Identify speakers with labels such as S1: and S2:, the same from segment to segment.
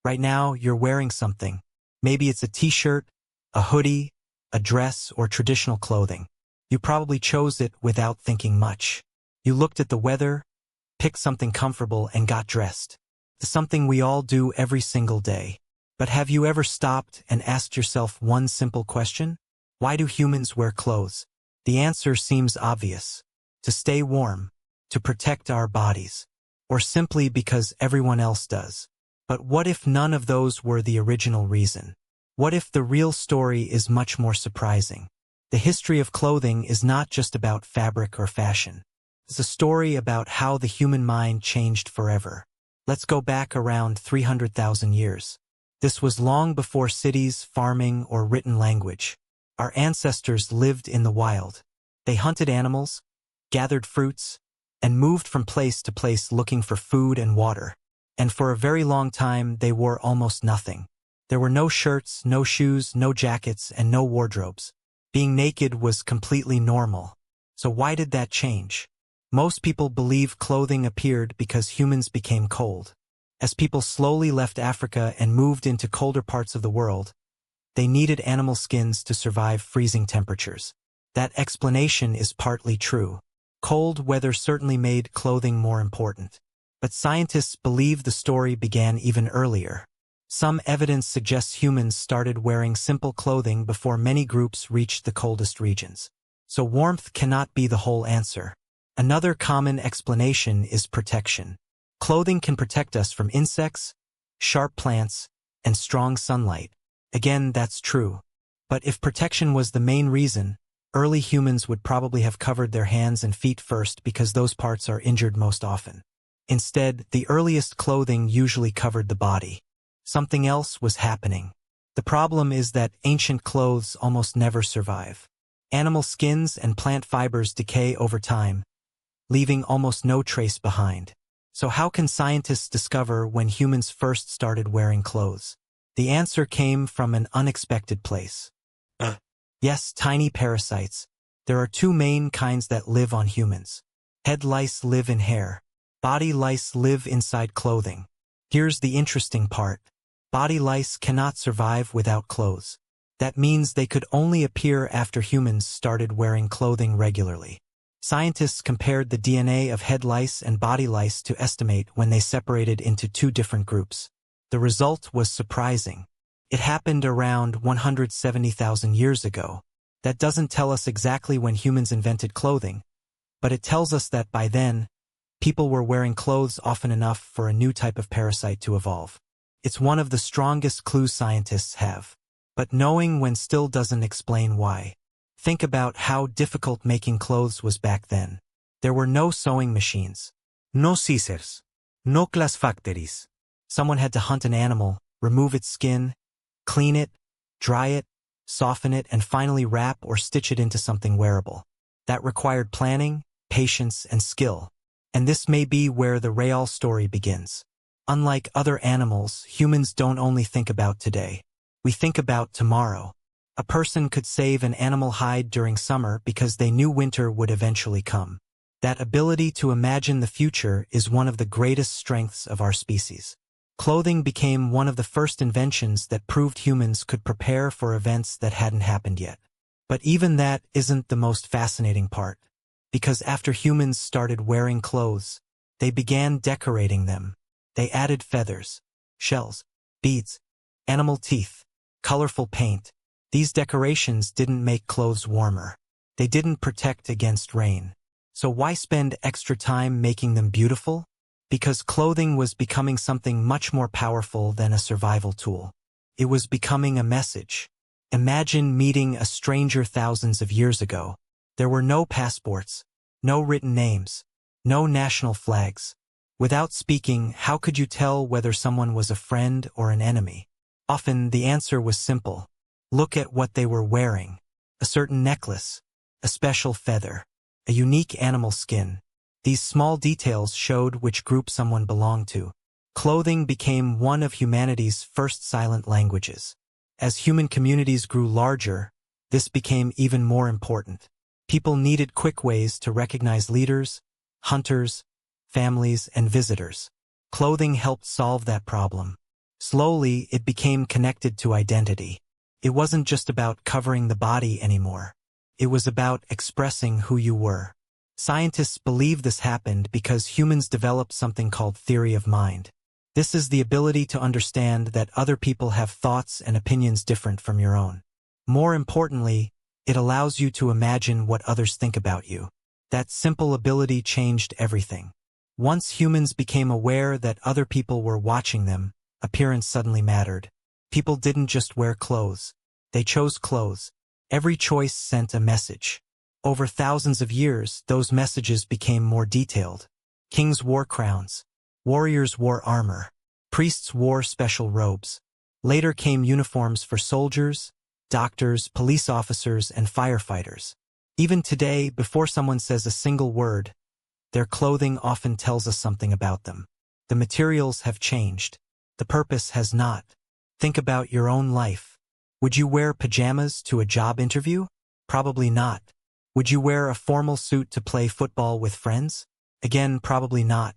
S1: Right now, you're wearing something. Maybe it's a t-shirt, a hoodie, a dress, or traditional clothing. You probably chose it without thinking much. You looked at the weather, picked something comfortable, and got dressed. It's something we all do every single day. But have you ever stopped and asked yourself one simple question? Why do humans wear clothes? The answer seems obvious. To stay warm, to protect our bodies, or simply because everyone else does. But what if none of those were the original reason? What if the real story is much more surprising? The history of clothing is not just about fabric or fashion. It's a story about how the human mind changed forever. Let's go back around 300,000 years. This was long before cities, farming, or written language. Our ancestors lived in the wild. They hunted animals, gathered fruits, and moved from place to place looking for food and water. And for a very long time, they wore almost nothing. There were no shirts, no shoes, no jackets, and no wardrobes. Being naked was completely normal. So why did that change? Most people believe clothing appeared because humans became cold. As people slowly left Africa and moved into colder parts of the world, they needed animal skins to survive freezing temperatures. That explanation is partly true. Cold weather certainly made clothing more important. But scientists believe the story began even earlier. Some evidence suggests humans started wearing simple clothing before many groups reached the coldest regions. So warmth cannot be the whole answer. Another common explanation is protection. Clothing can protect us from insects, sharp plants, and strong sunlight. Again, that's true. But if protection was the main reason, early humans would probably have covered their hands and feet first because those parts are injured most often. Instead, the earliest clothing usually covered the body. Something else was happening. The problem is that ancient clothes almost never survive. Animal skins and plant fibers decay over time, leaving almost no trace behind. So how can scientists discover when humans first started wearing clothes? The answer came from an unexpected place. Yes, tiny parasites. There are two main kinds that live on humans. Head lice live in hair. Body lice live inside clothing. Here's the interesting part. Body lice cannot survive without clothes. That means they could only appear after humans started wearing clothing regularly. Scientists compared the DNA of head lice and body lice to estimate when they separated into two different groups. The result was surprising. It happened around 170,000 years ago. That doesn't tell us exactly when humans invented clothing, but it tells us that by then, people were wearing clothes often enough for a new type of parasite to evolve. It's one of the strongest clues scientists have. But knowing when still doesn't explain why. Think about how difficult making clothes was back then. There were no sewing machines. No scissors. No glass factories. Someone had to hunt an animal, remove its skin, clean it, dry it, soften it, and finally wrap or stitch it into something wearable. That required planning, patience, and skill. And this may be where the real story begins. Unlike other animals, humans don't only think about today. We think about tomorrow. A person could save an animal hide during summer because they knew winter would eventually come. That ability to imagine the future is one of the greatest strengths of our species. Clothing became one of the first inventions that proved humans could prepare for events that hadn't happened yet. But even that isn't the most fascinating part. Because after humans started wearing clothes, they began decorating them. They added feathers, shells, beads, animal teeth, colorful paint. These decorations didn't make clothes warmer. They didn't protect against rain. So why spend extra time making them beautiful? Because clothing was becoming something much more powerful than a survival tool. It was becoming a message. Imagine meeting a stranger thousands of years ago. There were no passports, no written names, no national flags. Without speaking, how could you tell whether someone was a friend or an enemy? Often the answer was simple. Look at what they were wearing. A certain necklace, a special feather, a unique animal skin. These small details showed which group someone belonged to. Clothing became one of humanity's first silent languages. As human communities grew larger, this became even more important. People needed quick ways to recognize leaders, hunters, families, and visitors. Clothing helped solve that problem. Slowly, it became connected to identity. It wasn't just about covering the body anymore. It was about expressing who you were. Scientists believe this happened because humans developed something called theory of mind. This is the ability to understand that other people have thoughts and opinions different from your own. More importantly, it allows you to imagine what others think about you. That simple ability changed everything. Once humans became aware that other people were watching them, appearance suddenly mattered. People didn't just wear clothes. They chose clothes. Every choice sent a message. Over thousands of years, those messages became more detailed. Kings wore crowns. Warriors wore armor. Priests wore special robes. Later came uniforms for soldiers, doctors, police officers, and firefighters. Even today, before someone says a single word, their clothing often tells us something about them. The materials have changed. The purpose has not. Think about your own life. Would you wear pajamas to a job interview? Probably not. Would you wear a formal suit to play football with friends? Again, probably not.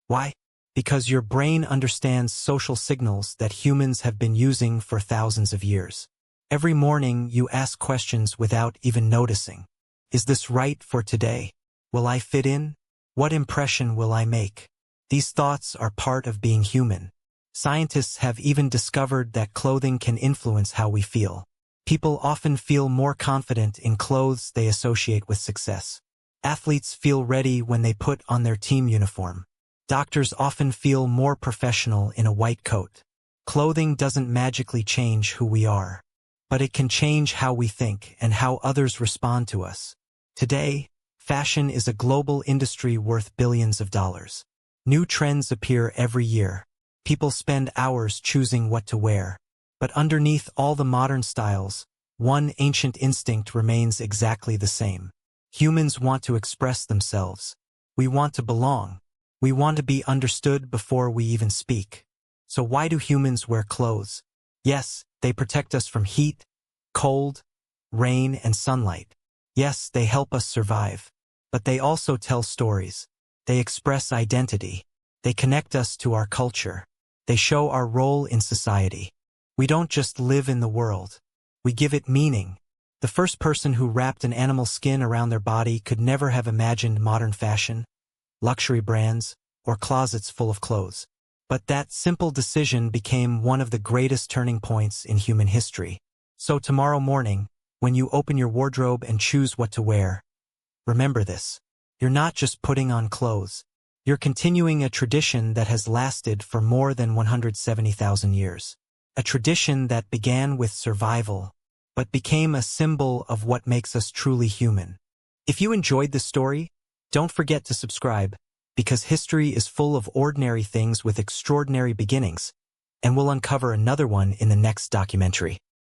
S1: Why? Because your brain understands social signals that humans have been using for thousands of years. Every morning, you ask questions without even noticing. Is this right for today? Will I fit in? What impression will I make? These thoughts are part of being human. Scientists have even discovered that clothing can influence how we feel. People often feel more confident in clothes they associate with success. Athletes feel ready when they put on their team uniform. Doctors often feel more professional in a white coat. Clothing doesn't magically change who we are, but it can change how we think and how others respond to us. Today, fashion is a global industry worth billions of dollars. New trends appear every year. People spend hours choosing what to wear. But underneath all the modern styles, one ancient instinct remains exactly the same. Humans want to express themselves. We want to belong. We want to be understood before we even speak. So why do humans wear clothes? Yes, they protect us from heat, cold, rain, and sunlight. Yes, they help us survive. But they also tell stories. They express identity. They connect us to our culture. They show our role in society. We don't just live in the world. We give it meaning. The first person who wrapped an animal skin around their body could never have imagined modern fashion, luxury brands, or closets full of clothes. But that simple decision became one of the greatest turning points in human history. So tomorrow morning, when you open your wardrobe and choose what to wear, remember this. You're not just putting on clothes. You're continuing a tradition that has lasted for more than 170,000 years. A tradition that began with survival, but became a symbol of what makes us truly human. If you enjoyed this story, don't forget to subscribe, because history is full of ordinary things with extraordinary beginnings, and we'll uncover another one in the next documentary.